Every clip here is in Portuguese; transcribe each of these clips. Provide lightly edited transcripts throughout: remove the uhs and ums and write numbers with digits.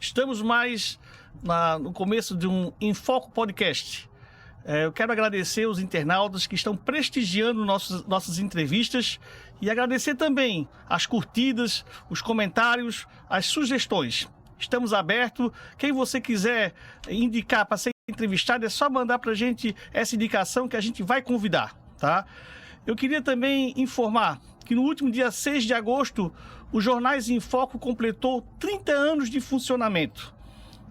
Estamos mais no começo de um Em Foco Podcast. Eu quero agradecer os internautas que estão prestigiando nossas entrevistas e agradecer também as curtidas, os comentários, as sugestões. Estamos abertos. Quem você quiser indicar para ser entrevistado, é só mandar para a gente essa indicação que a gente vai convidar, tá? Eu queria também informar que no último dia 6 de agosto, o Jornais em Foco completou 30 anos de funcionamento.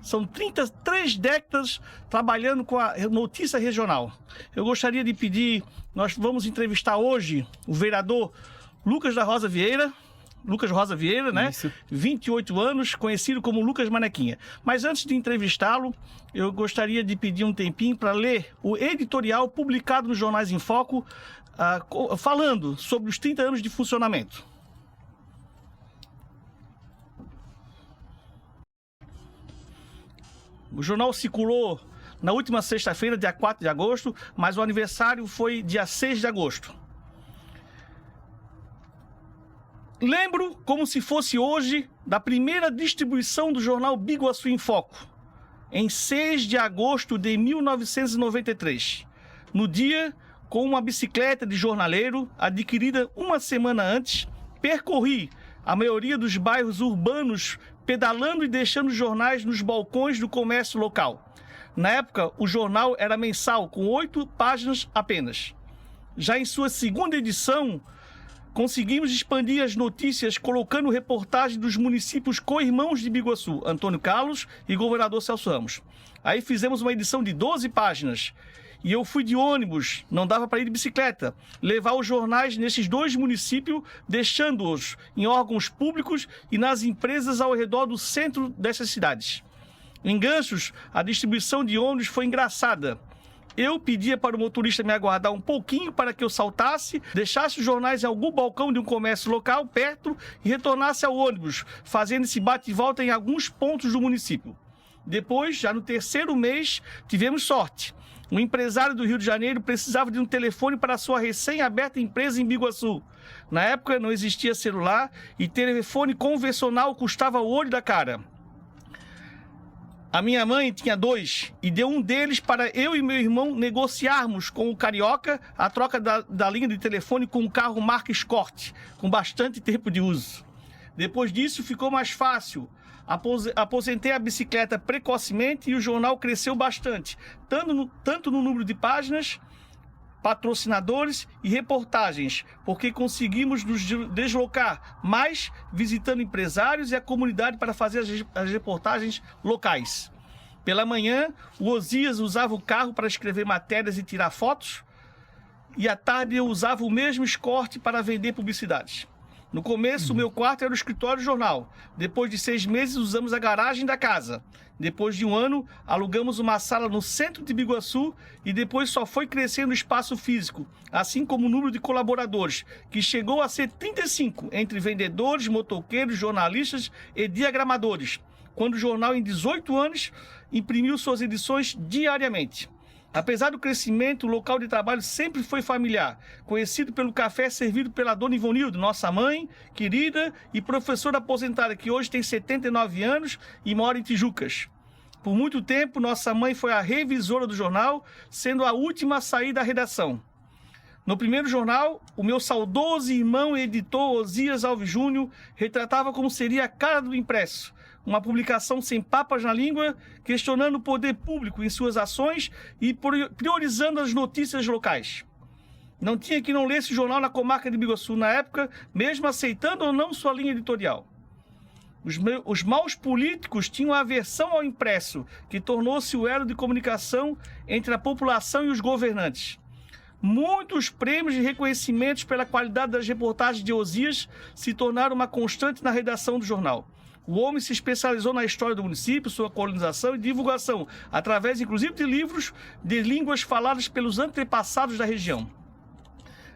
São 33 décadas trabalhando com a notícia regional. Eu gostaria de pedir, nós vamos entrevistar hoje o vereador Lucas Rosa Vieira, né? Isso. 28 anos, conhecido como Lucas Manequinha. Mas antes de entrevistá-lo, eu gostaria de pedir um tempinho para ler o editorial publicado nos Jornais em Foco, falando sobre os 30 anos de funcionamento. O jornal circulou na última sexta-feira, dia 4 de agosto, mas o aniversário foi dia 6 de agosto. Lembro como se fosse hoje da primeira distribuição do jornal Biguaçu em Foco, em 6 de agosto de 1993. No dia, com uma bicicleta de jornaleiro adquirida uma semana antes, percorri a maioria dos bairros urbanos pedalando e deixando jornais nos balcões do comércio local. Na época, o jornal era mensal, com 8 páginas apenas. Já em sua segunda edição, conseguimos expandir as notícias colocando reportagem dos municípios co-irmãos de Biguaçu, Antônio Carlos e Governador Celso Ramos. Aí fizemos uma edição de 12 páginas. E eu fui de ônibus, não dava para ir de bicicleta, levar os jornais nesses 2 municípios, deixando-os em órgãos públicos e nas empresas ao redor do centro dessas cidades. Em Ganchos, a distribuição de ônibus foi engraçada. Eu pedia para o motorista me aguardar um pouquinho para que eu saltasse, deixasse os jornais em algum balcão de um comércio local perto e retornasse ao ônibus, fazendo esse bate e volta em alguns pontos do município. Depois, já no 3º mês, tivemos sorte. Um empresário do Rio de Janeiro precisava de um telefone para a sua recém-aberta empresa em Biguaçu. Na época não existia celular e telefone convencional custava o olho da cara. A minha mãe tinha 2 e deu um deles para eu e meu irmão negociarmos com o Carioca a troca da linha de telefone com um carro marca Escort, com bastante tempo de uso. Depois disso ficou mais fácil. Aposentei a bicicleta precocemente e o jornal cresceu bastante, tanto no número de páginas, patrocinadores e reportagens, porque conseguimos nos deslocar mais visitando empresários e a comunidade para fazer as reportagens locais. Pela manhã, o Osias usava o carro para escrever matérias e tirar fotos, e à tarde eu usava o mesmo Escort para vender publicidades. No começo, o meu quarto era o escritório do jornal. Depois de 6 meses, usamos a garagem da casa. Depois de 1 ano, alugamos uma sala no centro de Biguaçu e depois só foi crescendo o espaço físico, assim como o número de colaboradores, que chegou a ser 35, entre vendedores, motoqueiros, jornalistas e diagramadores, quando o jornal, em 18 anos, imprimiu suas edições diariamente. Apesar do crescimento, o local de trabalho sempre foi familiar, conhecido pelo café servido pela dona Ivonildo, nossa mãe, querida e professora aposentada, que hoje tem 79 anos e mora em Tijucas. Por muito tempo, nossa mãe foi a revisora do jornal, sendo a última a sair da redação. No primeiro jornal, o meu saudoso irmão e editor Osias Alves Júnior retratava como seria a cara do impresso. Uma publicação sem papas na língua, questionando o poder público em suas ações e priorizando as notícias locais. Não tinha quem não lesse o jornal na comarca de Biguaçu na época, mesmo aceitando ou não sua linha editorial. Os maus políticos tinham aversão ao impresso, que tornou-se o elo de comunicação entre a população e os governantes. Muitos prêmios e reconhecimentos pela qualidade das reportagens de Osias se tornaram uma constante na redação do jornal. O homem se especializou na história do município, sua colonização e divulgação, através inclusive de livros de línguas faladas pelos antepassados da região.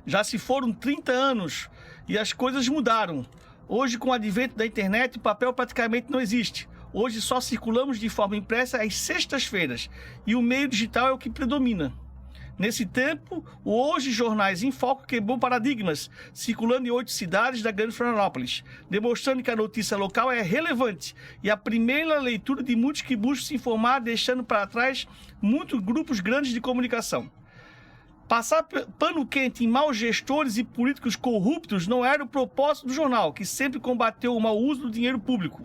Já se foram 30 anos e as coisas mudaram. Hoje, com o advento da internet, o papel praticamente não existe. Hoje só circulamos de forma impressa às sextas-feiras e o meio digital é o que predomina. Nesse tempo, o Hoje Jornais em Foco quebrou paradigmas, circulando em 8 cidades da Grande Florianópolis, demonstrando que a notícia local é relevante e a primeira leitura de muitos que buscam se informar, deixando para trás muitos grupos grandes de comunicação. Passar pano quente em maus gestores e políticos corruptos não era o propósito do jornal, que sempre combateu o mau uso do dinheiro público.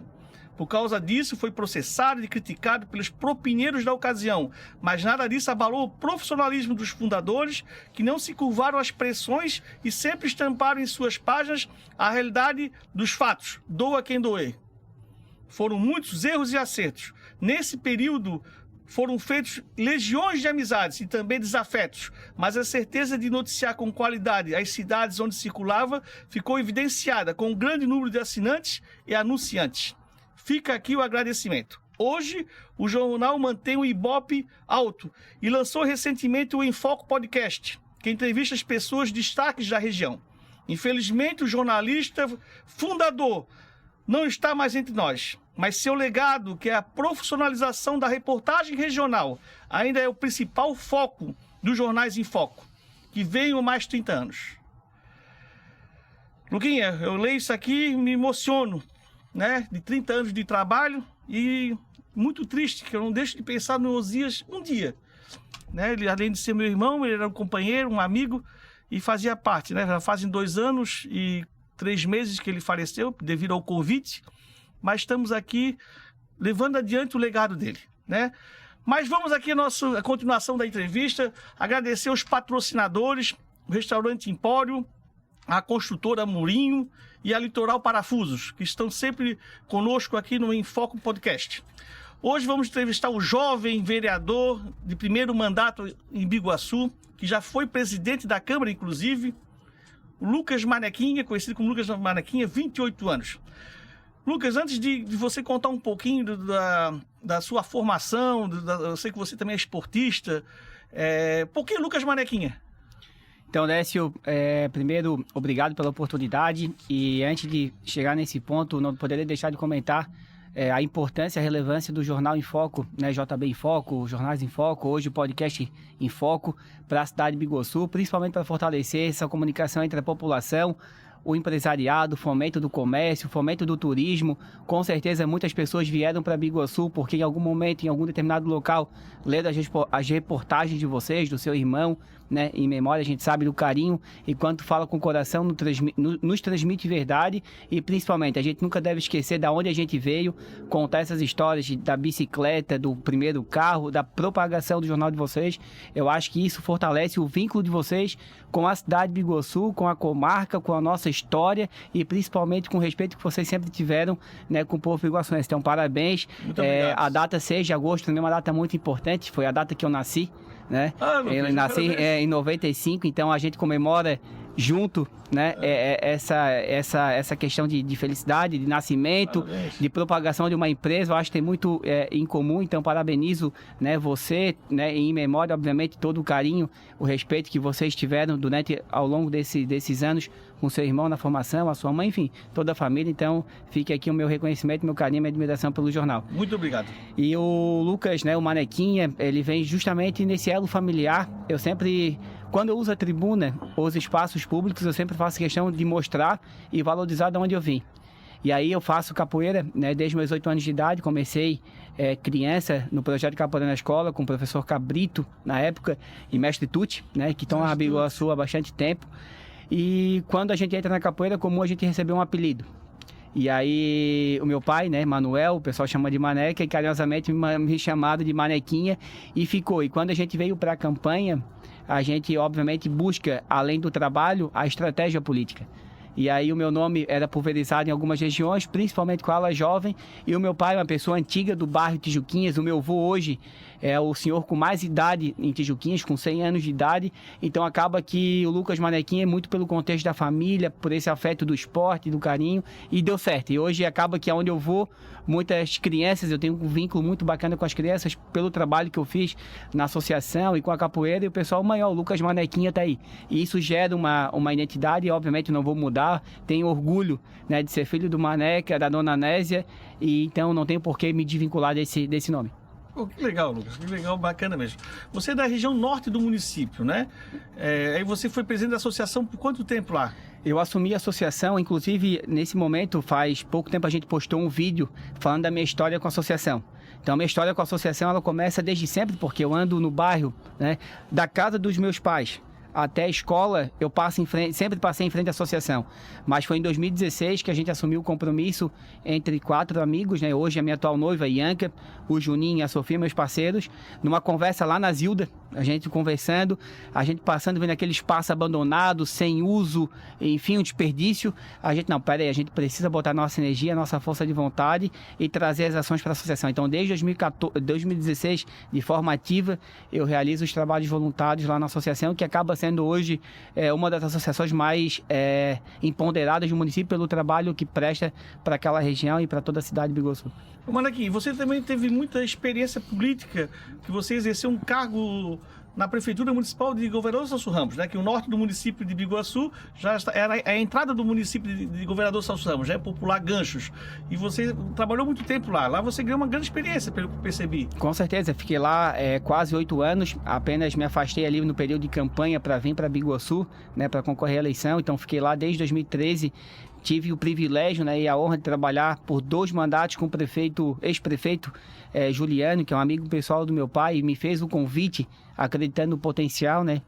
Por causa disso, foi processado e criticado pelos propineiros da ocasião, mas nada disso abalou o profissionalismo dos fundadores, que não se curvaram às pressões e sempre estamparam em suas páginas a realidade dos fatos, doa quem doer. Foram muitos erros e acertos. Nesse período, foram feitos legiões de amizades e também desafetos, mas a certeza de noticiar com qualidade as cidades onde circulava ficou evidenciada com um grande número de assinantes e anunciantes. Fica aqui o agradecimento. Hoje, o jornal mantém o Ibope alto e lançou recentemente o Em Foco Podcast, que entrevista as pessoas destaques da região. Infelizmente, o jornalista fundador não está mais entre nós, mas seu legado, que é a profissionalização da reportagem regional, ainda é o principal foco dos Jornais em Foco, que vem há mais de 30 anos. Luquinha, eu leio isso aqui e me emociono, né? De 30 anos de trabalho e muito triste, que eu não deixo de pensar no Osias um dia. Né? Ele, além de ser meu irmão, ele era um companheiro, um amigo e fazia parte, né? Já fazem 2 anos e 3 meses que ele faleceu devido ao Covid, mas estamos aqui levando adiante o legado dele, né? Mas vamos aqui a continuação da entrevista, agradecer os patrocinadores, o Restaurante Empório, a Construtora Murinho e a Litoral Parafusos, que estão sempre conosco aqui no Em Foco Podcast. Hoje vamos entrevistar o jovem vereador de primeiro mandato em Biguaçu, que já foi presidente da Câmara, inclusive, o Lucas Manequinha, conhecido como Lucas Manequinha, 28 anos. Lucas, antes de você contar um pouquinho da sua formação, eu sei que você também é esportista, por que Lucas Manequinha? Então, Décio, primeiro, obrigado pela oportunidade e antes de chegar nesse ponto, não poderia deixar de comentar a importância e a relevância do Jornal em Foco, né? JB em Foco, Jornais em Foco, hoje o podcast em Foco para a cidade de Biguaçu, principalmente para fortalecer essa comunicação entre a população, o empresariado, o fomento do comércio, o fomento do turismo. Com certeza muitas pessoas vieram para Biguaçu porque em algum momento, em algum determinado local, leram as reportagens de vocês, do seu irmão, né? Em memória, a gente sabe do carinho e quanto fala com o coração, nos transmite verdade e principalmente a gente nunca deve esquecer de onde a gente veio, contar essas histórias da bicicleta, do primeiro carro, da propagação do jornal de vocês. Eu acho que isso fortalece o vínculo de vocês com a cidade de Biguaçu, com a comarca, com a nossa história e principalmente com o respeito que vocês sempre tiveram, né, com o povo biguaçuense. Então, parabéns. Muito obrigado. A data 6 de agosto também é uma data muito importante, foi a data que eu nasci, né? Eu nasci em 95, então a gente comemora junto, né? Essa questão de felicidade, de nascimento, Parabéns. de propagação de uma empresa, eu acho que tem muito em comum, então parabenizo, né, você, né, em memória, obviamente, todo o carinho, o respeito que vocês tiveram ao longo desses anos com seu irmão na formação, a sua mãe, enfim, toda a família, então fique aqui o meu reconhecimento, meu carinho, minha admiração pelo jornal. Muito obrigado. E o Lucas, né, o Manequinha, ele vem justamente nesse elo familiar. Eu sempre, quando eu uso a tribuna, os espaços públicos, eu sempre faço questão de mostrar e valorizar de onde eu vim. E aí eu faço capoeira, né, desde meus 8 anos de idade, comecei criança no projeto de capoeira na escola, com o professor Cabrito, na época, e mestre Tuti, né, que estão na Biguaçu há bastante tempo. E quando a gente entra na capoeira, é comum a gente receber um apelido. E aí o meu pai, né, Manuel, o pessoal chama de Maneca, e carinhosamente me chamado de Manequinha, e ficou. E quando a gente veio para a campanha, a gente obviamente busca, além do trabalho, a estratégia política. E aí o meu nome era pulverizado em algumas regiões, principalmente com a ala jovem, e o meu pai, uma pessoa antiga do bairro Tijuquinhas, o meu avô hoje é o senhor com mais idade em Tijuquinhas, com 100 anos de idade, então acaba que o Lucas Manequinha é muito pelo contexto da família, por esse afeto do esporte, do carinho, e deu certo. E hoje acaba que aonde eu vou, muitas crianças, eu tenho um vínculo muito bacana com as crianças, pelo trabalho que eu fiz na associação e com a capoeira, e o pessoal maior, o Lucas Manequinha tá aí. E isso gera uma identidade, e obviamente não vou mudar, tenho orgulho, né, de ser filho do Maneca, da dona Nésia, e então não tenho por que me desvincular desse nome. Pô, que legal, Lucas, que legal, bacana mesmo. Você é da região norte do município, né? Aí você foi presidente da associação por quanto tempo lá? Eu assumi a associação, inclusive nesse momento, faz pouco tempo a gente postou um vídeo falando da minha história com a associação. Então, a minha história com a associação, ela começa desde sempre, porque eu ando no bairro, né, da casa dos meus pais até a escola, eu passo em frente, sempre passei em frente à associação. Mas foi em 2016 que a gente assumiu o compromisso entre 4 amigos, né? Hoje a minha atual noiva, Ianca, o Juninho e a Sofia, meus parceiros, numa conversa lá na Zilda, a gente conversando, a gente passando, vendo aquele espaço abandonado, sem uso, enfim, um desperdício. A gente, não, peraí, a gente precisa botar nossa energia, nossa força de vontade e trazer as ações para a associação. Então, desde 2016, de forma ativa, eu realizo os trabalhos voluntários lá na associação, que acaba sendo hoje uma das associações mais empoderadas do município pelo trabalho que presta para aquela região e para toda a cidade de Biguaçu. Manaqui, você também teve muita experiência política, que você exerceu um cargo na Prefeitura Municipal de Governador Celso Ramos, né? Que o norte do município de Biguaçu já era a entrada do município de Governador Celso Ramos, já é popular Ganchos. E você trabalhou muito tempo lá. Lá você ganhou uma grande experiência, pelo que percebi. Com certeza, fiquei lá quase 8 anos, apenas me afastei ali no período de campanha para vir para Biguaçu, né, para concorrer à eleição, então fiquei lá desde 2013. Tive o privilégio, né, e a honra de trabalhar por 2 mandatos com o prefeito, ex-prefeito Juliano, que é um amigo pessoal do meu pai, e me fez o convite, acreditando no potencial, né?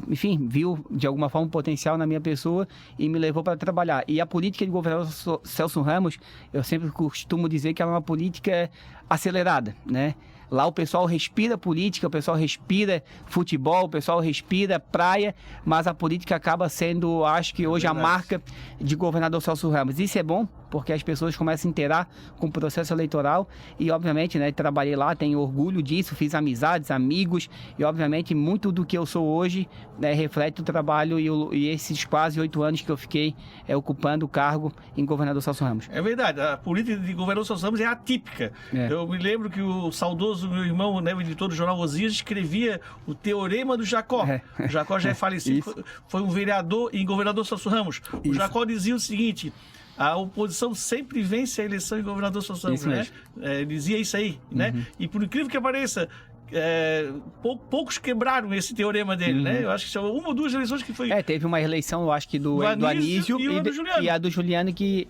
Enfim, viu de alguma forma um potencial na minha pessoa e me levou para trabalhar. E a política de governador Celso Ramos, eu sempre costumo dizer que ela é uma política acelerada, né? Lá o pessoal respira política, o pessoal respira futebol, o pessoal respira praia, mas a política acaba sendo, acho que hoje, a marca de governador Celso Ramos. Isso é bom, porque as pessoas começam a inteirar com o processo eleitoral e, obviamente, né, trabalhei lá, tenho orgulho disso, fiz amizades, amigos e, obviamente, muito do que eu sou hoje, né, reflete o trabalho e esses quase 8 anos que eu fiquei ocupando o cargo em governador Celso Ramos. É verdade, a política de governador Celso Ramos é atípica. Eu me lembro que o saudoso meu irmão, né, o editor do jornal Osias, escrevia o Teorema do Jacó. O Jacó já é falecido, foi um vereador em governador Celso Ramos. O Jacó dizia o seguinte: a oposição sempre vence a eleição em governador Celso Ramos, né? Dizia isso aí, né? E por incrível que pareça, poucos quebraram esse teorema dele, né? Eu acho que são 1 ou 2 eleições que foi... Teve uma eleição, eu acho que do Anísio e a do Juliano que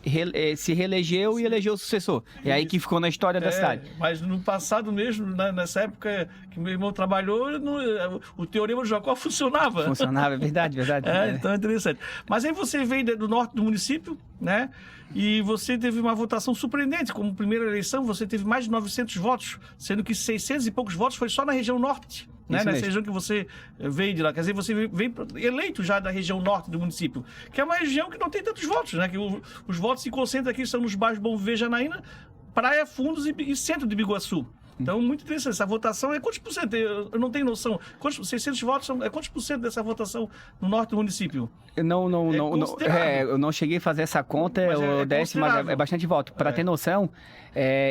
se reelegeu e elegeu o sucessor. É aí que ficou na história da cidade. Mas no passado mesmo, nessa época que meu irmão trabalhou, o teorema do Jacó funcionava. Funcionava, é verdade. Então é interessante. Mas aí você veio do norte do município, né? E você teve uma votação surpreendente. Como primeira eleição, você teve mais de 900 votos, sendo que 600 e poucos votos foi só na região norte, né? Nessa região que você veio de lá. Quer dizer, você veio eleito já da região norte do município, que é uma região que não tem tantos votos, né? Que os votos se concentram aqui, são nos bairros Bom Viver, Janaína, Praia, Fundos e centro de Biguaçu. Então, muito interessante. Essa votação é quantos por cento? Eu não tenho noção. 600 votos é quantos por cento dessa votação no norte do município? Eu não cheguei a fazer essa conta, mas é bastante voto. Para ter noção,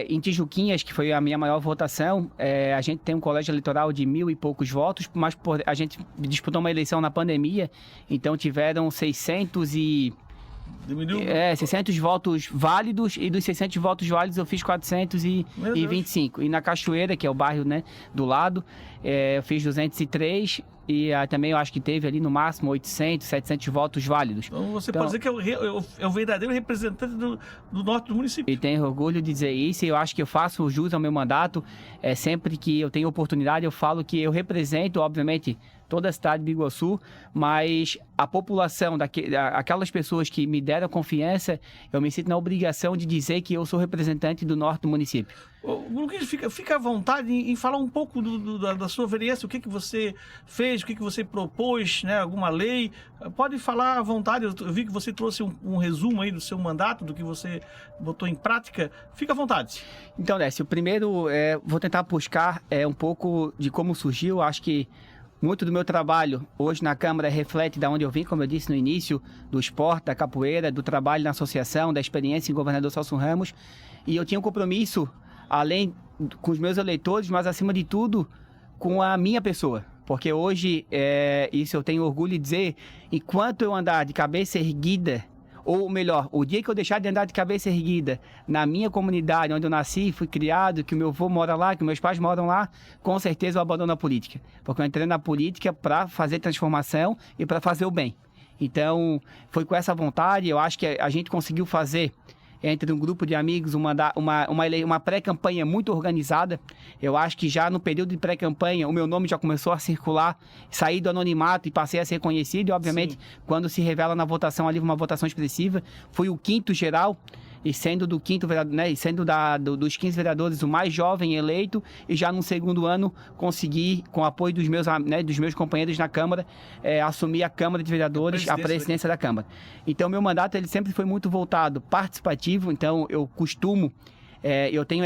em Tijuquinhas, que foi a minha maior votação, a gente tem um colégio eleitoral de 1.000 e poucos votos, mas a gente disputou uma eleição na pandemia, então tiveram 600 votos válidos, e dos 600 votos válidos eu fiz 425. E na Cachoeira, que é o bairro, né, do lado, eu fiz 203 e também eu acho que teve ali no máximo 800, 700 votos válidos. Então você pode dizer que é o verdadeiro representante do norte do município. E tenho orgulho de dizer isso, e eu acho que eu faço jus ao meu mandato. Sempre que eu tenho oportunidade, eu falo que eu represento, obviamente, toda a cidade de Biguaçu, mas a população, aquelas pessoas que me deram confiança, eu me sinto na obrigação de dizer que eu sou representante do norte do município. Luquinhas, fica à vontade em falar um pouco da sua vereança, o que você fez, o que você propôs, né, alguma lei. Pode falar à vontade, eu vi que você trouxe um resumo aí do seu mandato, do que você botou em prática. Fica à vontade. Então, Décio, primeiro vou tentar buscar um pouco de como surgiu. Acho que muito do meu trabalho hoje na Câmara reflete de onde eu vim, como eu disse no início, do esporte, da capoeira, do trabalho na associação, da experiência em governador Celso Ramos. E eu tinha um compromisso, além com os meus eleitores, mas acima de tudo, com a minha pessoa. Porque hoje, isso eu tenho orgulho de dizer, enquanto eu andar de cabeça erguida, ou melhor, o dia que eu deixar de andar de cabeça erguida na minha comunidade, onde eu nasci, fui criado, que o meu avô mora lá, que meus pais moram lá, com certeza eu abandono a política. Porque eu entrei na política para fazer transformação e para fazer o bem. Então, foi com essa vontade, eu acho que a gente conseguiu fazer entre um grupo de amigos uma pré-campanha muito organizada. Eu acho que já no período de pré-campanha o meu nome já começou a circular, saí do anonimato e passei a ser conhecido. E obviamente, quando se revela na votação ali, uma votação expressiva, fui o 5º geral. E sendo do 5º vereador, né, e sendo dos 15 vereadores o mais jovem eleito, e já no segundo ano consegui, com o apoio dos meus companheiros na Câmara, assumir a Câmara de Vereadores, a presidência da Câmara. Então, meu mandato ele sempre foi muito voltado, participativo. Então, eu costumo, eu tenho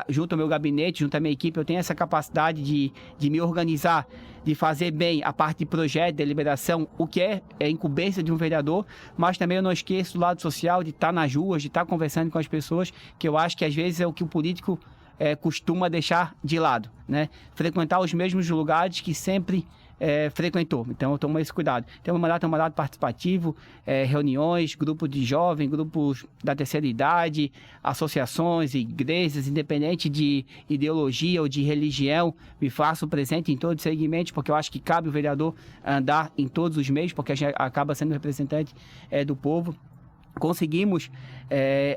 junto ao meu gabinete, junto à minha equipe, eu tenho essa capacidade de me organizar, de fazer bem a parte de projeto, deliberação, o que é incumbência de um vereador, mas também eu não esqueço do lado social, de estar nas ruas, de estar conversando com as pessoas, que eu acho que às vezes é o que o político costuma deixar de lado, né? Frequentar os mesmos lugares que sempre frequentou. Então eu tomo esse cuidado. Então o mandato é um mandato participativo, reuniões, grupos de jovens, grupos da terceira idade, associações, igrejas, independente de ideologia ou de religião, me faço presente em todos os segmentos, porque eu acho que cabe o vereador andar em todos os meios, porque a gente acaba sendo representante do povo. Conseguimos,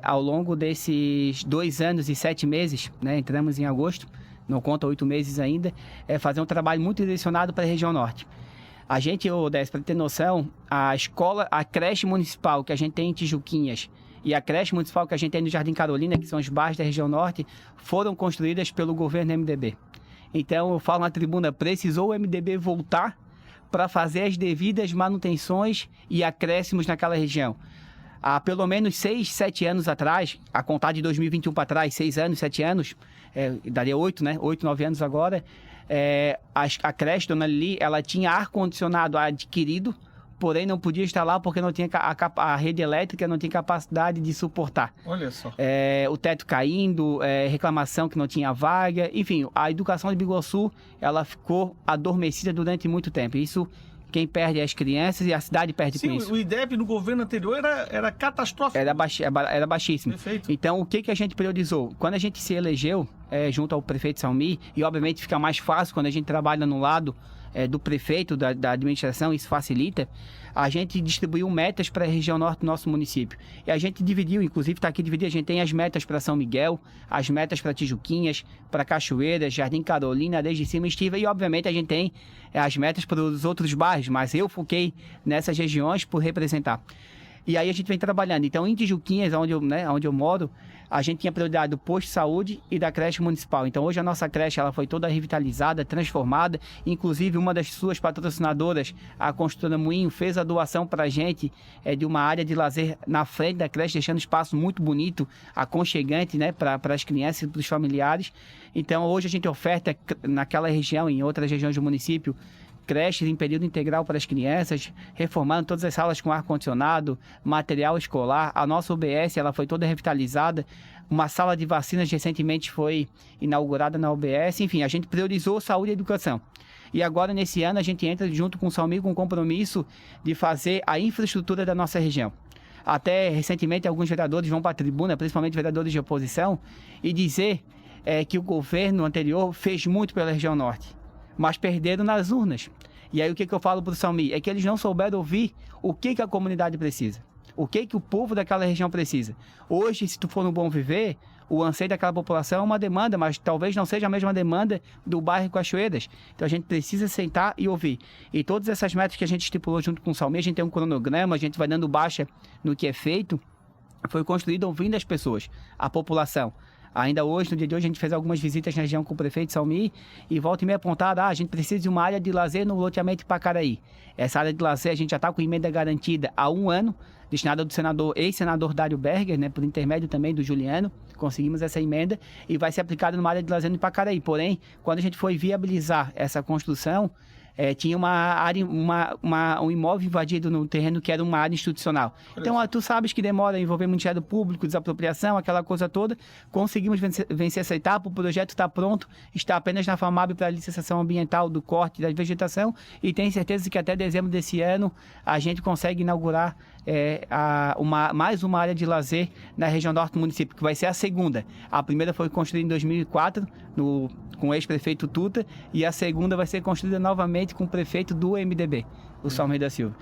ao longo desses 2 anos e 7 meses, né, entramos em agosto, não conta 8 meses ainda, fazer um trabalho muito direcionado para a região norte. A gente, Odés, para ter noção, a creche municipal que a gente tem em Tijuquinhas e a creche municipal que a gente tem no Jardim Carolina, que são os bairros da região norte, foram construídas pelo governo MDB. Então, eu falo na tribuna, precisou o MDB voltar para fazer as devidas manutenções e acréscimos naquela região. Há pelo menos 6, 7 anos atrás, a contar de 2021 para trás, 6 anos, 7 anos, daria 8, né? 8, 9 anos agora, a creche Dona Lili, ela tinha ar-condicionado adquirido, porém não podia instalar porque não tinha a rede elétrica não tinha capacidade de suportar. Olha só. O teto caindo, reclamação que não tinha vaga, enfim, a educação de Biguaçu, ela ficou adormecida durante muito tempo. Isso, quem perde é as crianças e a cidade perde com isso. O IDEB no governo anterior era catastrófico. Era baixíssimo. Perfeito. Então, o que a gente priorizou? Quando a gente se elegeu junto ao prefeito Salmi, e obviamente fica mais fácil quando a gente trabalha no lado do prefeito, da administração, isso facilita, a gente distribuiu metas para a região norte do nosso município. E a gente dividiu, inclusive está aqui dividido, a gente tem as metas para São Miguel, as metas para Tijuquinhas, para Cachoeiras, Jardim Carolina, desde cima Estiva, e obviamente a gente tem as metas para os outros bairros, mas eu foquei nessas regiões por representar. E aí a gente vem trabalhando. Então, em Tijuquinhas, onde eu moro, a gente tinha prioridade do posto de saúde e da creche municipal. Então, hoje a nossa creche ela foi toda revitalizada, transformada. Inclusive, uma das suas patrocinadoras, a construtora Moinho, fez a doação para a gente de uma área de lazer na frente da creche, deixando um espaço muito bonito, aconchegante, né, para as crianças e para os familiares. Então, hoje a gente oferta naquela região, em outras regiões do município, creches em período integral para as crianças, reformando todas as salas com ar-condicionado, material escolar. A nossa UBS ela foi toda revitalizada. Uma sala de vacinas recentemente foi inaugurada na UBS. Enfim, a gente priorizou saúde e educação. E agora, nesse ano, a gente entra junto com o Salmi com o compromisso de fazer a infraestrutura da nossa região. Até recentemente, alguns vereadores vão para a tribuna, principalmente vereadores de oposição, e dizer que o governo anterior fez muito pela região norte, mas perderam nas urnas. E aí o que eu falo para o Salmi? É que eles não souberam ouvir o que a comunidade precisa. O que o povo daquela região precisa. Hoje, se tu for no Bom Viver, o anseio daquela população é uma demanda, mas talvez não seja a mesma demanda do bairro Cachoeiras. Então a gente precisa sentar e ouvir. E todas essas metas que a gente estipulou junto com o Salmi, a gente tem um cronograma, a gente vai dando baixa no que é feito, foi construído ouvindo as pessoas, a população. Ainda hoje, no dia de hoje, a gente fez algumas visitas na região com o prefeito Salmi e volta e meia apontada, a gente precisa de uma área de lazer no loteamento Pacaraí. Essa área de lazer a gente já está com emenda garantida há 1 ano, destinada do ex-senador Dário Berger, né, por intermédio também do Juliano, conseguimos essa emenda e vai ser aplicada numa área de lazer no Pacaraí. Porém, quando a gente foi viabilizar essa construção, tinha uma área, um imóvel invadido no terreno que era uma área institucional. Então, tu sabes que demora a envolver Ministério Público, desapropriação, aquela coisa toda. Conseguimos vencer essa etapa, o projeto está pronto, está apenas na FAMAB para a licenciação ambiental do corte da vegetação e tenho certeza que até dezembro desse ano a gente consegue inaugurar mais uma área de lazer na região norte do município, que vai ser a segunda. A primeira foi construída em 2004, com o ex-prefeito Tuta, e a segunda vai ser construída novamente com o prefeito do MDB, o Salmir da Silva.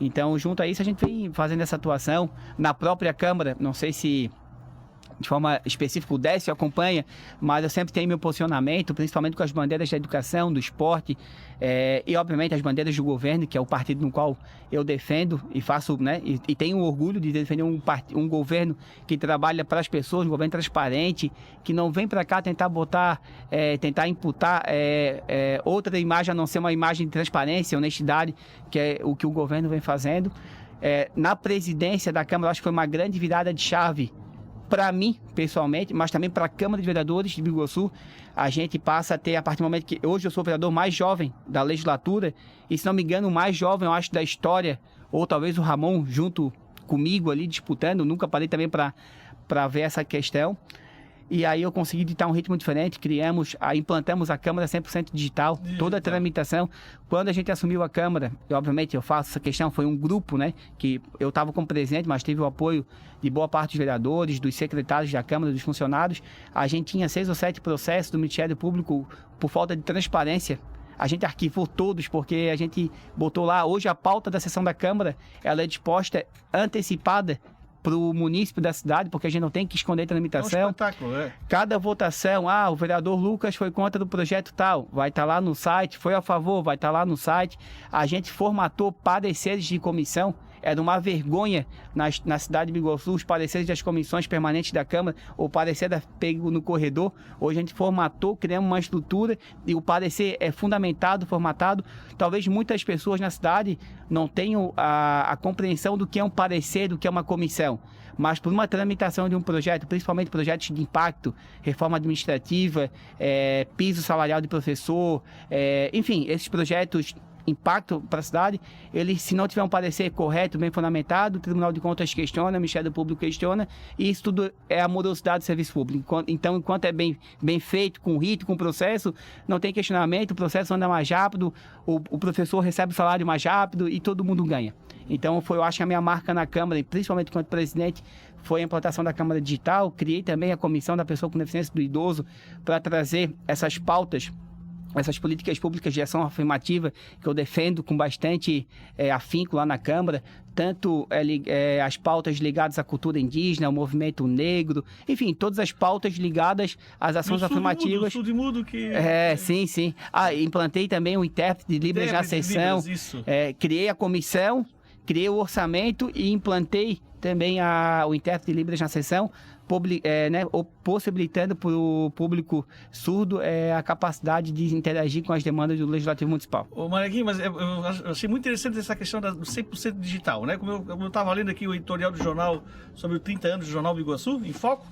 Então, junto a isso, a gente vem fazendo essa atuação na própria Câmara. Não sei se de forma específica o Décio acompanha, mas eu sempre tenho meu posicionamento, principalmente com as bandeiras da educação, do esporte, e obviamente as bandeiras do governo, que é o partido no qual eu defendo e faço, né, e tenho orgulho de defender um governo que trabalha para as pessoas, um governo transparente, que não vem para cá tentar tentar imputar outra imagem a não ser uma imagem de transparência, honestidade, que é o que o governo vem fazendo. Na presidência da Câmara, eu acho que foi uma grande virada de chave para mim, pessoalmente, mas também para a Câmara de Vereadores de Biguaçu. A gente passa a ter, a partir do momento que hoje eu sou o vereador mais jovem da legislatura, e se não me engano, o mais jovem, eu acho, da história, ou talvez o Ramon junto comigo ali disputando, nunca parei também para ver essa questão. E aí eu consegui ditar um ritmo diferente, implantamos a Câmara 100% digital, toda a tramitação. Quando a gente assumiu a Câmara, obviamente eu faço essa questão, foi um grupo, né, que eu estava como presidente, mas teve o apoio de boa parte dos vereadores, dos secretários da Câmara, dos funcionários. A gente tinha 6 ou 7 processos do Ministério Público por falta de transparência. A gente arquivou todos, porque a gente botou lá, hoje a pauta da sessão da Câmara, ela é disposta antecipada para o município da cidade, porque a gente não tem que esconder a tramitação. É um espetáculo, Cada votação, o vereador Lucas foi contra do projeto tal, vai estar lá no site, foi a favor, vai estar lá no site. A gente formatou pareceres de comissão. Era uma vergonha na cidade de Biguaçu, os pareceres das comissões permanentes da Câmara, o parecer pego no corredor. Hoje a gente formatou, criamos uma estrutura e o parecer é fundamentado, formatado. Talvez muitas pessoas na cidade não tenham a compreensão do que é um parecer, do que é uma comissão. Mas por uma tramitação de um projeto, principalmente projetos de impacto, reforma administrativa, piso salarial de professor, enfim, esses projetos impacto para a cidade, ele, se não tiver um parecer correto, bem fundamentado, o Tribunal de Contas questiona, o Ministério Público questiona, e isso tudo é a morosidade do serviço público. Então, enquanto é bem feito, com rito, com processo, não tem questionamento, o processo anda mais rápido, o professor recebe o salário mais rápido e todo mundo ganha. Então, eu acho que a minha marca na Câmara, e principalmente enquanto presidente, foi a implantação da Câmara Digital. Criei também a Comissão da Pessoa com Deficiência do Idoso para trazer essas pautas, essas políticas públicas de ação afirmativa que eu defendo com bastante afinco lá na Câmara, tanto as pautas ligadas à cultura indígena, ao movimento negro, enfim, todas as pautas ligadas às ações afirmativas. Surdo-mudo que... Sim. Implantei também o intérprete de Libras na sessão, criei a comissão, criei o orçamento e implantei também o intérprete de Libras na sessão, possibilitando para o público surdo a capacidade de interagir com as demandas do Legislativo Municipal. Ô Marquinhos, mas eu achei muito interessante essa questão do 100% digital, né? Como eu estava lendo aqui o editorial do jornal sobre os 30 anos do Jornal Biguaçu, em foco,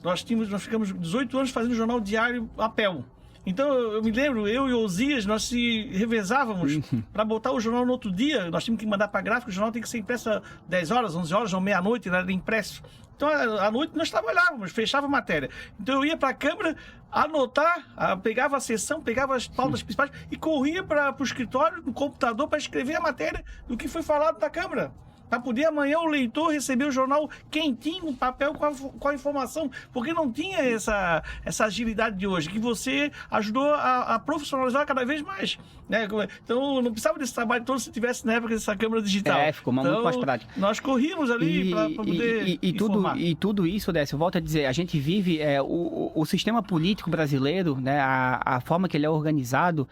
nós ficamos 18 anos fazendo jornal diário a papel. Então, eu me lembro, eu e o Osias, nós se revezávamos para botar o jornal no outro dia. Nós tínhamos que mandar para gráfico, o jornal tem que ser impresso às 10 horas, 11 horas ou meia-noite, era impresso. Então, à noite nós trabalhávamos, fechava a matéria. Então, eu ia para a Câmara anotar, pegava a sessão, pegava as pautas principais e corria para o escritório, no computador, para escrever a matéria do que foi falado na Câmara. Para poder amanhã o leitor receber o jornal quentinho, um papel com a informação, porque não tinha essa agilidade de hoje, que você ajudou a profissionalizar cada vez mais, né? Então, não precisava desse trabalho todo se tivesse na época dessa câmera digital. Ficou muito mais prático. Nós corríamos ali para poder informar. Tudo isso, Décio, eu volto a dizer, a gente vive o sistema político brasileiro, né, a forma que ele é organizado,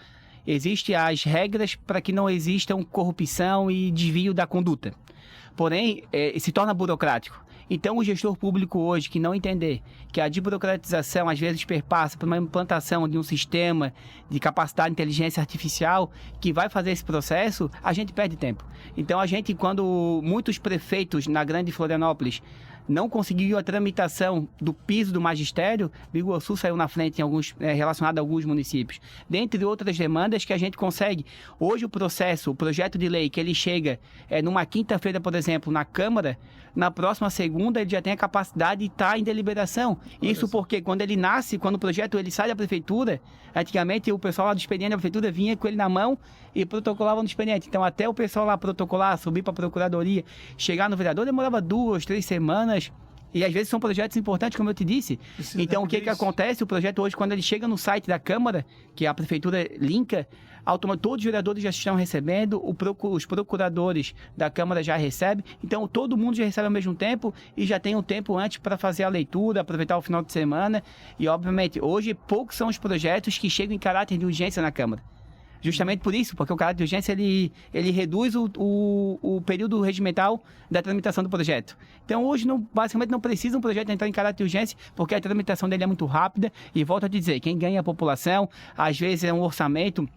existem as regras para que não existam corrupção e desvio da conduta. Porém, se torna burocrático. Então, o gestor público hoje que não entender que a desburocratização às vezes perpassa por uma implantação de um sistema de capacidade de inteligência artificial que vai fazer esse processo, a gente perde tempo. Então, quando muitos prefeitos na grande Florianópolis não conseguiu a tramitação do piso do magistério, Biguaçu saiu na frente em alguns, relacionado a alguns municípios. Dentre outras demandas que a gente consegue. Hoje o projeto de lei, que ele chega numa quinta-feira, por exemplo, na Câmara, na próxima segunda ele já tem a capacidade de estar em deliberação. Isso porque quando ele nasce, quando o projeto ele sai da prefeitura, antigamente o pessoal lá do expediente da prefeitura vinha com ele na mão e protocolava no expediente. Então até o pessoal lá protocolar, subir para a procuradoria, chegar no vereador, demorava 2, 3 semanas. E às vezes são projetos importantes, como eu te disse. Então o que acontece? O projeto hoje, quando ele chega no site da Câmara, que a prefeitura linka, todos os vereadores já estão recebendo, os procuradores da Câmara já recebem, então todo mundo já recebe ao mesmo tempo e já tem um tempo antes para fazer a leitura, aproveitar o final de semana. E obviamente hoje poucos são os projetos que chegam em caráter de urgência na Câmara. Justamente por isso, porque o caráter de urgência ele reduz o período regimental da tramitação do projeto. Então hoje basicamente não precisa um projeto entrar em caráter de urgência, porque a tramitação dele é muito rápida. E volto a dizer, quem ganha é a população, às vezes é um orçamento.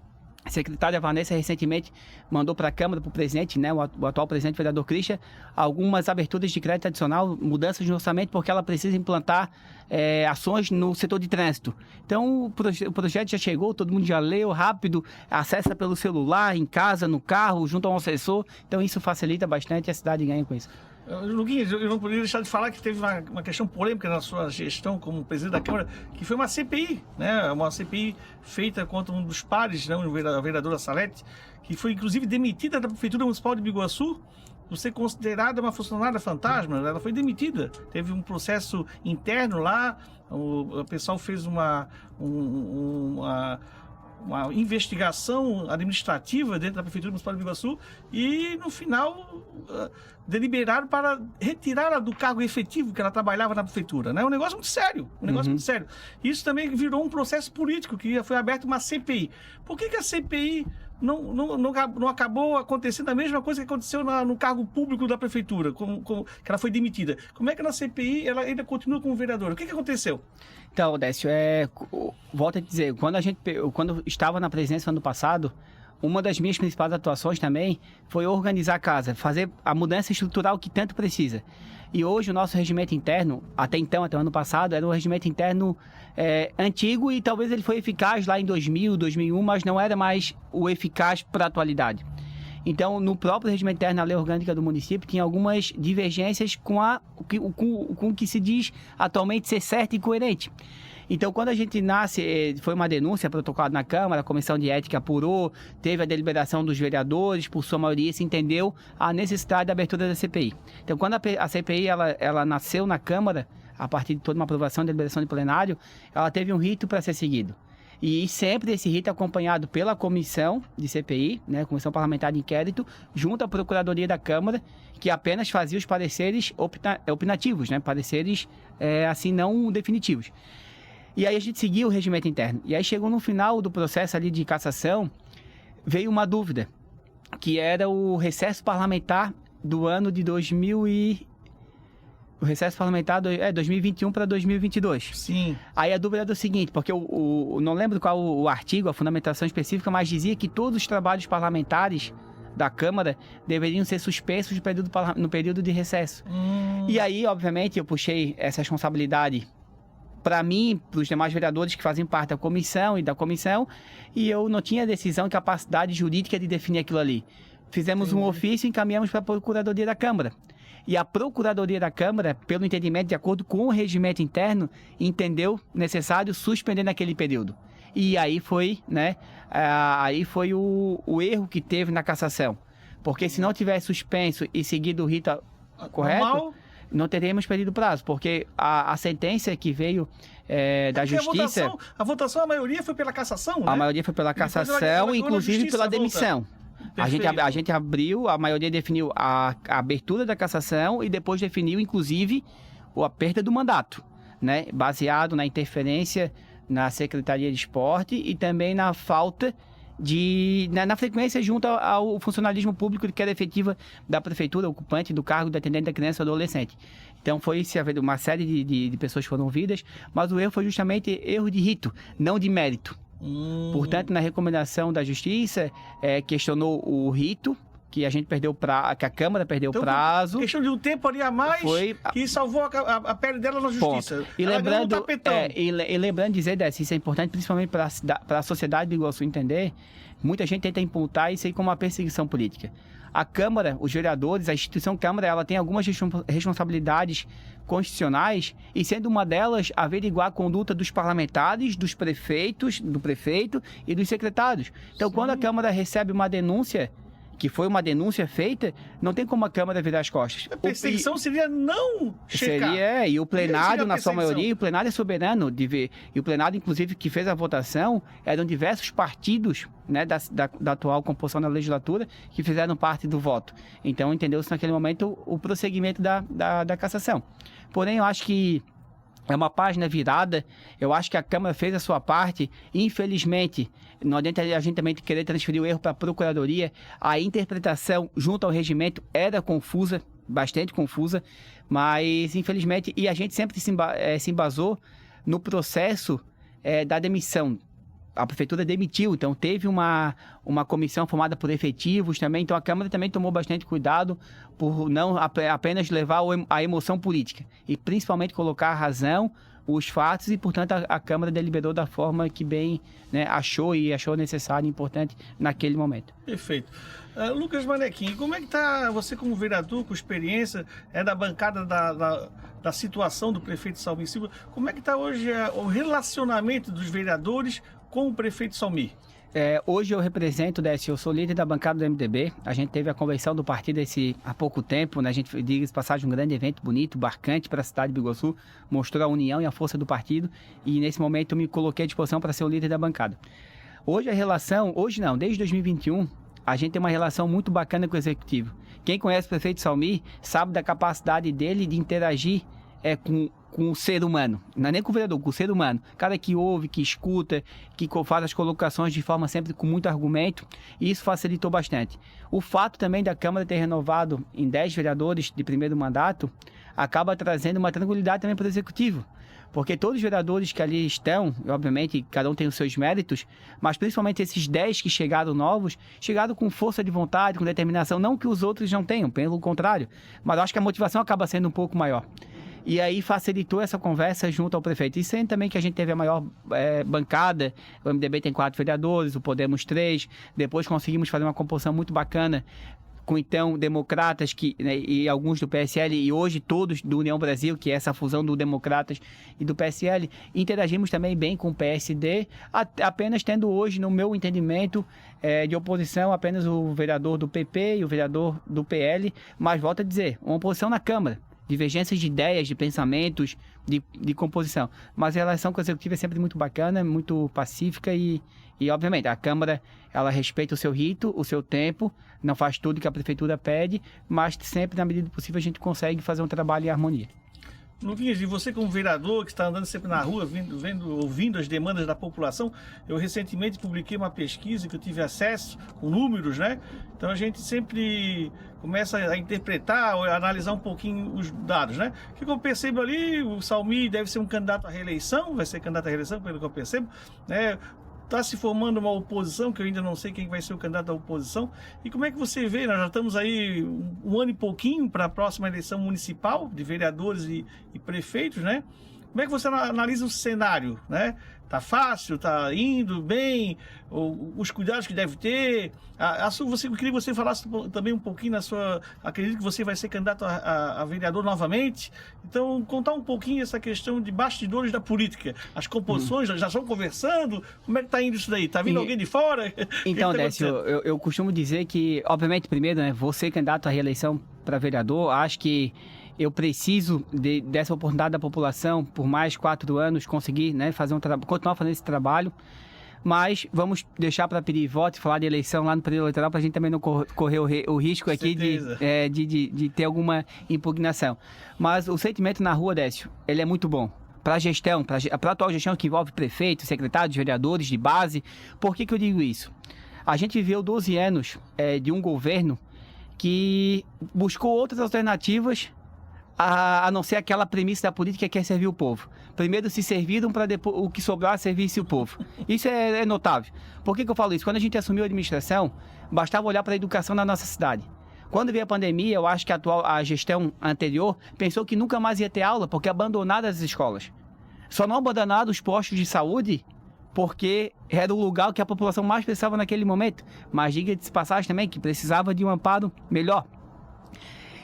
A secretária Vanessa recentemente mandou para a Câmara, para o presidente, né, o atual presidente, o vereador Christian, algumas aberturas de crédito adicional, mudanças no orçamento, porque ela precisa implantar ações no setor de trânsito. Então, o projeto já chegou, todo mundo já leu rápido, acessa pelo celular, em casa, no carro, junto a um assessor. Então, isso facilita bastante e a cidade ganha com isso. Luquinhas, eu não poderia deixar de falar que teve uma questão polêmica na sua gestão como presidente da Câmara, que foi uma CPI, né? Uma CPI feita contra um dos pares, né? A vereadora Salete, que foi inclusive demitida da Prefeitura Municipal de Biguaçu, por ser considerada uma funcionária fantasma. Ela foi demitida, teve um processo interno lá, o pessoal fez uma investigação administrativa dentro da Prefeitura Municipal de Biguaçu e, no final, deliberaram para retirá-la do cargo efetivo que ela trabalhava na Prefeitura. É um negócio muito sério, muito sério. Isso também virou um processo político, que foi aberta uma CPI. Por que a CPI não acabou acontecendo a mesma coisa que aconteceu no cargo público da Prefeitura, que ela foi demitida? Como é que na CPI ela ainda continua como vereadora? O que aconteceu? Então, Décio, volto a dizer, quando eu estava na presidência no ano passado, uma das minhas principais atuações também foi organizar a casa, fazer a mudança estrutural que tanto precisa. E hoje o nosso regimento interno, até o ano passado, era um regimento interno antigo e talvez ele foi eficaz lá em 2000, 2001, mas não era mais o eficaz para a atualidade. Então, no próprio regimento interno, a lei orgânica do município tinha algumas divergências com o que se diz atualmente ser certo e coerente. Então, quando a gente nasce, foi uma denúncia protocolada na Câmara, a Comissão de Ética apurou, teve a deliberação dos vereadores, por sua maioria se entendeu a necessidade da abertura da CPI. Então, quando a CPI ela nasceu na Câmara, a partir de toda uma aprovação, deliberação de plenário, ela teve um rito para ser seguido. E sempre esse rito é acompanhado pela comissão de CPI, né, Comissão Parlamentar de Inquérito, junto à Procuradoria da Câmara, que apenas fazia os pareceres opinativos, né, pareceres assim não definitivos. E aí a gente seguiu o regimento interno. E aí chegou no final do processo ali de cassação, veio uma dúvida, que era o recesso parlamentar do ano de 2021 para 2022. Sim. Aí a dúvida era o seguinte, porque não lembro qual o artigo, a fundamentação específica, mas dizia que todos os trabalhos parlamentares da Câmara deveriam ser suspensos no período de recesso. E aí, obviamente, eu puxei essa responsabilidade para mim, para os demais vereadores que fazem parte da comissão, e eu não tinha decisão e capacidade jurídica de definir aquilo ali. Fizemos um ofício e encaminhamos para a Procuradoria da Câmara. E a Procuradoria da Câmara, pelo entendimento de acordo com o regimento interno, entendeu necessário suspender naquele período. E aí foi, o erro que teve na cassação. Porque se não tivesse suspenso e seguido o rito correto, não teríamos perdido o prazo, porque a sentença que veio da Justiça... A votação, a maioria foi pela cassação, né? A maioria foi pela cassação, inclusive pela demissão. A gente abriu, a maioria definiu a abertura da cassação e depois definiu, inclusive, a perda do mandato, né? Baseado na interferência na Secretaria de Esporte e também na falta na frequência junto ao funcionalismo público que era efetiva da prefeitura, ocupante do cargo de atendente da criança ou adolescente. Então uma série de pessoas foram ouvidas, mas o erro foi justamente erro de rito, não de mérito. Portanto, na recomendação da Justiça, questionou o rito, que a gente perdeu que a Câmara perdeu o prazo. Questão de um tempo ali a mais que salvou a pele dela na justiça. E lembrando, e lembrando de dizer, Décio, isso é importante principalmente para a sociedade do Iguaçu entender, muita gente tenta imputar isso aí como uma perseguição política. A Câmara, os vereadores, a instituição Câmara, ela tem algumas responsabilidades constitucionais e sendo uma delas averiguar a conduta dos parlamentares, dos prefeitos, do prefeito e dos secretários. Então, quando a Câmara recebe uma denúncia, que foi uma denúncia feita, não tem como a Câmara virar as costas. A perseguição seria não checar. E o plenário, na sua maioria, o plenário é soberano de ver. E o plenário, inclusive, que fez a votação, eram diversos partidos, né, da atual composição da legislatura que fizeram parte do voto. Então, entendeu-se naquele momento o prosseguimento da cassação. Porém, eu acho que é uma página virada. Eu acho que a Câmara fez a sua parte. Infelizmente, não adianta a gente também querer transferir o erro para a Procuradoria. A interpretação junto ao regimento era confusa, bastante confusa, mas infelizmente, e a gente sempre se embasou no processo da demissão. A prefeitura demitiu, então teve uma comissão formada por efetivos também, então a Câmara também tomou bastante cuidado por não apenas levar a emoção política e principalmente colocar a razão, os fatos e, portanto, a Câmara deliberou da forma que bem, né, achou necessário e importante naquele momento. Perfeito. Lucas Manequim, como é que está você como vereador, com experiência, da bancada da situação do prefeito Salmir Silva, como é que está hoje o relacionamento dos vereadores com o prefeito Salmir? Hoje eu represento, Décio, eu sou líder da bancada do MDB. A gente teve a convenção do partido há pouco tempo, né? A gente, diga-se passagem, um grande evento bonito, marcante para a cidade de Biguaçu, mostrou a união e a força do partido e nesse momento eu me coloquei à disposição para ser o líder da bancada. Desde 2021, a gente tem uma relação muito bacana com o Executivo. Quem conhece o prefeito Salmir sabe da capacidade dele de interagir com o ser humano, não é nem com o vereador, com o ser humano. Cara que ouve, que escuta, que faz as colocações de forma sempre com muito argumento, e isso facilitou bastante. O fato também da Câmara ter renovado em 10 vereadores de primeiro mandato, acaba trazendo uma tranquilidade também para o Executivo, porque todos os vereadores que ali estão, obviamente, cada um tem os seus méritos, mas principalmente esses 10 que chegaram novos, chegaram com força de vontade, com determinação, não que os outros não tenham, pelo contrário, mas eu acho que a motivação acaba sendo um pouco maior. E aí facilitou essa conversa junto ao prefeito. E sendo também que a gente teve a maior bancada, o MDB tem 4 vereadores, o Podemos 3, depois conseguimos fazer uma composição muito bacana com então democratas né, e alguns do PSL e hoje todos do União Brasil, que é essa fusão do Democratas e do PSL. Interagimos também bem com o PSD, apenas tendo hoje, no meu entendimento, de oposição apenas o vereador do PP e o vereador do PL, mas volto a dizer, uma oposição na Câmara. Divergências de ideias, de pensamentos, de composição. Mas a relação com o Executivo é sempre muito bacana, muito pacífica e obviamente, a Câmara, ela respeita o seu rito, o seu tempo, não faz tudo que a Prefeitura pede, mas sempre, na medida do possível, a gente consegue fazer um trabalho em harmonia. Luquinhas, e você como vereador que está andando sempre na rua, ouvindo as demandas da população, eu recentemente publiquei uma pesquisa que eu tive acesso, com números, né? Então a gente sempre começa a interpretar, a analisar um pouquinho os dados, né? O que eu percebo ali, o Salmir deve ser um candidato à reeleição, vai ser candidato à reeleição, pelo que eu percebo, né? Está se formando uma oposição, que eu ainda não sei quem vai ser o candidato à oposição. E como é que você vê? Nós já estamos aí um ano e pouquinho para a próxima eleição municipal de vereadores e prefeitos, né? Como é que você analisa o cenário, né? Tá fácil, tá indo bem, os cuidados que deve ter. Eu queria que você falasse também um pouquinho na sua... Acredito que você vai ser candidato a vereador novamente. Então, contar um pouquinho essa questão de bastidores da política. As composições já estão conversando? Como é que tá indo isso daí? Tá vindo alguém de fora? Então, Décio, eu costumo dizer que, obviamente, primeiro, né, vou ser candidato à reeleição para vereador. Acho que eu preciso dessa oportunidade da população por mais 4 anos conseguir, né, continuar fazendo esse trabalho, mas vamos deixar para pedir voto e falar de eleição lá no período eleitoral para a gente também não correr o risco aqui de ter alguma impugnação. Mas o sentimento na rua, Décio, ele é muito bom. Para a gestão, para a atual gestão que envolve prefeitos, secretários, vereadores de base. Por que eu digo isso? A gente viveu 12 anos de um governo que buscou outras alternativas a não ser aquela premissa da política que é servir o povo. Primeiro se serviram para depois o que sobrar servisse o povo. Isso é notável. Por que eu falo isso? Quando a gente assumiu a administração, bastava olhar para a educação da nossa cidade. Quando veio a pandemia, eu acho que a gestão anterior pensou que nunca mais ia ter aula, porque abandonaram as escolas. Só não abandonaram os postos de saúde, porque era o lugar que a população mais precisava naquele momento. Mas diga-se de passagem também que precisava de um amparo melhor.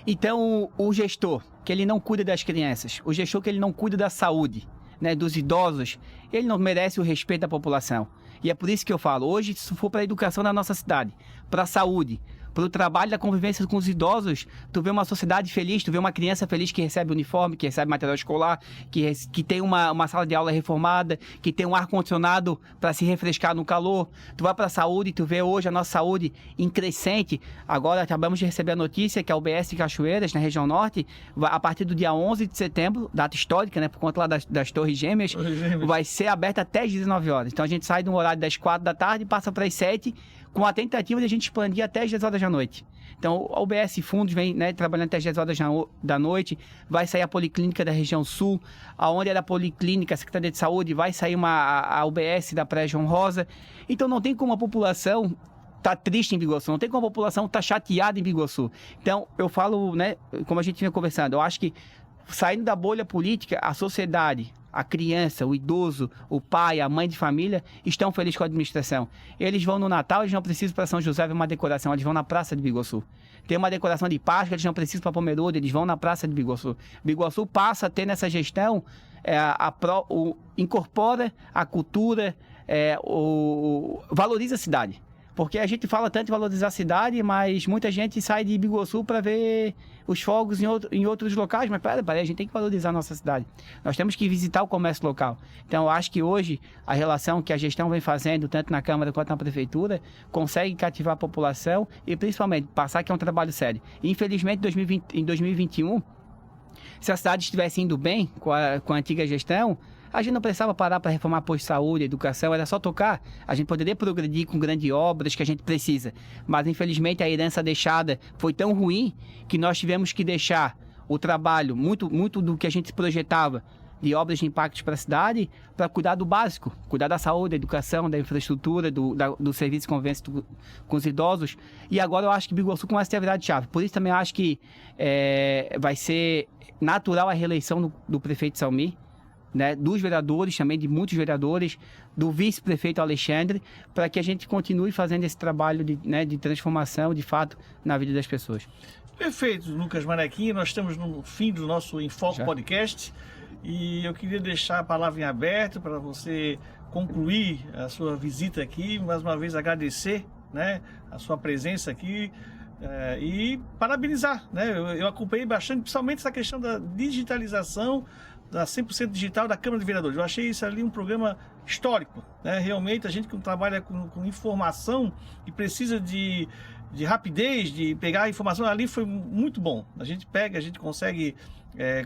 Então, o gestor que ele não cuida das crianças, o gestor que ele não cuida da saúde, né, dos idosos, ele não merece o respeito da população. E é por isso que eu falo, hoje, se for para a educação da nossa cidade, para a saúde, para o trabalho da convivência com os idosos, tu vê uma sociedade feliz, tu vê uma criança feliz que recebe uniforme, que recebe material escolar, que tem uma sala de aula reformada, que tem um ar-condicionado para se refrescar no calor. Tu vai para a saúde, tu vê hoje a nossa saúde em crescente. Agora acabamos de receber a notícia que a UBS de Cachoeiras, na região norte, a partir do dia 11 de setembro, data histórica, né, por conta lá das Torres Gêmeas, vai ser aberta até às 19 horas. Então a gente sai de um horário das 4 da tarde e passa para as 7, com a tentativa de a gente expandir até as 10 horas da noite. Então, a UBS Fundos vem, né, trabalhando até as 10 horas da noite, vai sair a Policlínica da região sul, aonde era a Policlínica, a Secretaria de Saúde, vai sair a UBS da Praia João Rosa. Então, não tem como a população tá triste em Biguaçu, não tem como a população tá chateada em Biguaçu. Então, eu falo, né, como a gente vinha conversando, eu acho que saindo da bolha política, a sociedade, a criança, o idoso, o pai, a mãe de família estão felizes com a administração. Eles vão no Natal, eles não precisam para São José ver uma decoração, eles vão na Praça de Biguaçu. Tem uma decoração de Páscoa, eles não precisam para Pomerode, eles vão na Praça de Biguaçu. Biguaçu passa a ter nessa gestão, incorpora a cultura, valoriza a cidade. Porque a gente fala tanto em valorizar a cidade, mas muita gente sai de Biguaçu para ver os fogos em outros locais. Mas peraí, a gente tem que valorizar a nossa cidade. Nós temos que visitar o comércio local. Então, eu acho que hoje a relação que a gestão vem fazendo, tanto na Câmara quanto na Prefeitura, consegue cativar a população e, principalmente, passar que é um trabalho sério. Infelizmente, em 2021, se a cidade estivesse indo bem com a antiga gestão, a gente não precisava parar para reformar posto de saúde, educação, era só tocar. A gente poderia progredir com grandes obras que a gente precisa. Mas, infelizmente, a herança deixada foi tão ruim que nós tivemos que deixar o trabalho, muito do que a gente projetava de obras de impacto para a cidade, para cuidar do básico, cuidar da saúde, da educação, da infraestrutura, do serviço de convivência com os idosos. E agora eu acho que Biguaçu começa a ter a virada de chave. Por isso também eu acho que vai ser natural a reeleição do prefeito Salmi, né, dos vereadores, também de muitos vereadores, do vice-prefeito Alexandre, para que a gente continue fazendo esse trabalho de transformação, de fato, na vida das pessoas. Perfeito, Lucas Manequim. Nós estamos no fim do nosso Enfoque Podcast e eu queria deixar a palavra em aberto para você concluir a sua visita aqui, mais uma vez agradecer, né, a sua presença aqui. E parabenizar, né? Eu acompanhei bastante, principalmente essa questão da digitalização, da 100% digital da Câmara de Vereadores. Eu achei isso ali um programa histórico, né? Realmente, a gente que trabalha com informação e precisa de rapidez, de pegar a informação ali, foi muito bom. A gente pega, a gente consegue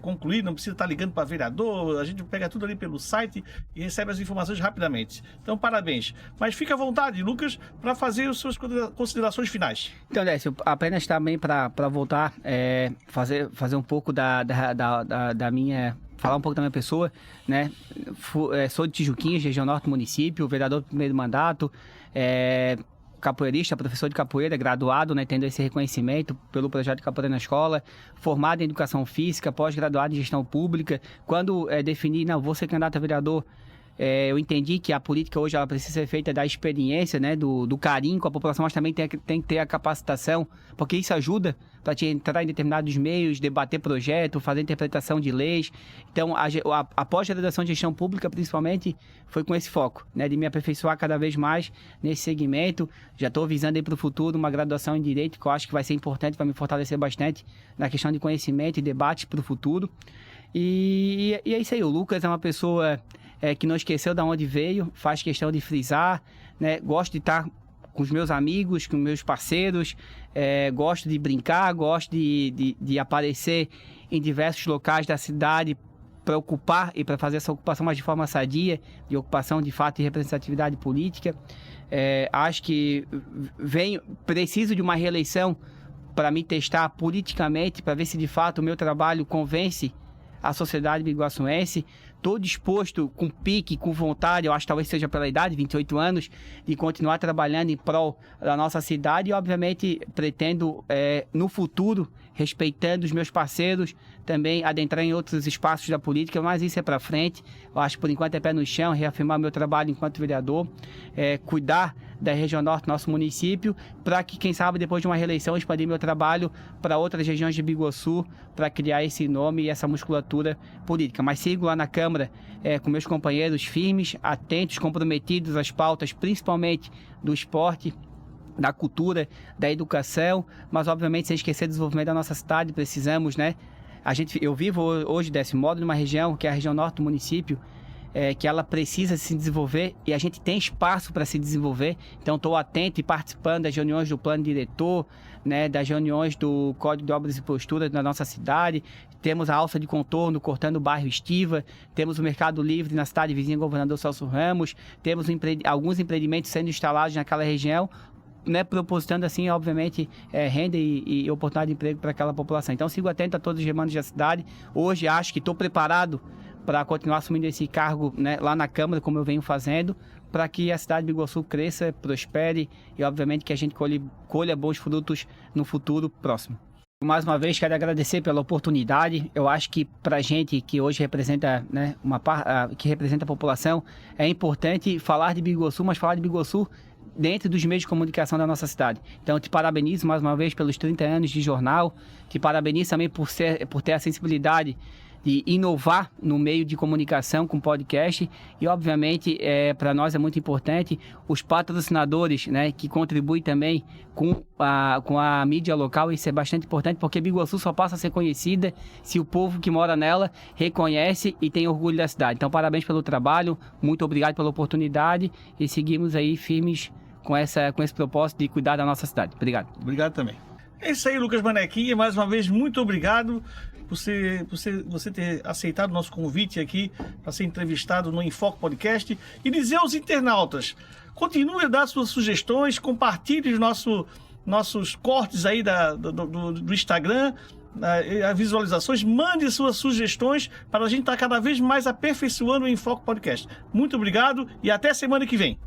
concluir, não precisa estar ligando para vereador, a gente pega tudo ali pelo site e recebe as informações rapidamente. Então, parabéns. Mas fica à vontade, Lucas, para fazer as suas considerações finais. Então, Décio, apenas também para voltar, fazer um pouco da minha... Falar um pouco da minha pessoa, né? Sou de Tijuquinhas, região norte do município, vereador do primeiro mandato, capoeirista, professor de capoeira, graduado, né, tendo esse reconhecimento pelo projeto de Capoeira na Escola, formado em Educação Física, pós-graduado em Gestão Pública. Quando defini, não, vou ser candidato a vereador, eu entendi que a política hoje ela precisa ser feita da experiência, né, do carinho com a população, mas também tem que ter a capacitação, porque isso ajuda para te entrar em determinados meios, debater projeto, fazer interpretação de leis. Então, a pós-graduação de gestão pública, principalmente, foi com esse foco, né, de me aperfeiçoar cada vez mais nesse segmento. Já estou visando aí para o futuro uma graduação em Direito, que eu acho que vai ser importante para me fortalecer bastante na questão de conhecimento e debate para o futuro. E é isso aí, o Lucas é uma pessoa que não esqueceu de onde veio, faz questão de frisar, né? Gosto de estar com os meus amigos, com os meus parceiros, gosto de brincar, gosto de aparecer em diversos locais da cidade para ocupar e para fazer essa ocupação mais de forma sadia, de ocupação de fato e representatividade política. Acho que preciso de uma reeleição para me testar politicamente, para ver se de fato o meu trabalho convence a sociedade biguaçuense. Estou disposto, com pique, com vontade, eu acho que talvez seja pela idade, 28 anos, de continuar trabalhando em prol da nossa cidade e, obviamente, pretendo, no futuro, respeitando os meus parceiros, também adentrar em outros espaços da política, mas isso é para frente. Eu acho que, por enquanto, é pé no chão, reafirmar meu trabalho enquanto vereador, cuidar da região norte do nosso município, para que, quem sabe, depois de uma reeleição, expandir meu trabalho para outras regiões de Biguaçu, para criar esse nome e essa musculatura política. Mas sigo lá na Câmara com meus companheiros firmes, atentos, comprometidos às pautas, principalmente do esporte, da cultura, da educação, mas obviamente sem esquecer do desenvolvimento da nossa cidade. Precisamos, né? Eu vivo hoje, desse modo, numa região que é a região norte do município, que ela precisa se desenvolver e a gente tem espaço para se desenvolver. Então estou atento e participando das reuniões do plano diretor, né, das reuniões do Código de Obras e Posturas da nossa cidade. Temos a alça de contorno cortando o bairro Estiva, temos o Mercado Livre na cidade vizinha Governador Celso Ramos, temos alguns empreendimentos sendo instalados naquela região, né, propositando assim, obviamente, renda e oportunidade de emprego para aquela população. Então sigo atento a todos os demandas da cidade. Hoje acho que estou preparado para continuar assumindo esse cargo, né, lá na Câmara, como eu venho fazendo, para que a cidade de Biguaçu cresça, prospere e, obviamente, que a gente colha bons frutos no futuro próximo. Mais uma vez, quero agradecer pela oportunidade. Eu acho que para a gente que hoje representa, né, que representa a população, é importante falar de Biguaçu, mas falar de Biguaçu dentro dos meios de comunicação da nossa cidade. Então, te parabenizo mais uma vez pelos 30 anos de jornal, te parabenizo também por ter a sensibilidade de inovar no meio de comunicação com podcast e, obviamente, para nós é muito importante os patrocinadores, né, que contribuem também com a mídia local. Isso é bastante importante porque Biguaçu só passa a ser conhecida se o povo que mora nela reconhece e tem orgulho da cidade. Então, parabéns pelo trabalho, muito obrigado pela oportunidade e seguimos aí firmes com esse propósito de cuidar da nossa cidade. Obrigado. Obrigado também. É isso aí, Lucas Manequinha. Mais uma vez, muito obrigado por você ter aceitado o nosso convite aqui para ser entrevistado no Enfoque Podcast e dizer aos internautas, continue a dar suas sugestões, compartilhe os nossos cortes aí do Instagram, as visualizações, mande suas sugestões para a gente estar cada vez mais aperfeiçoando o Enfoque Podcast. Muito obrigado e até semana que vem.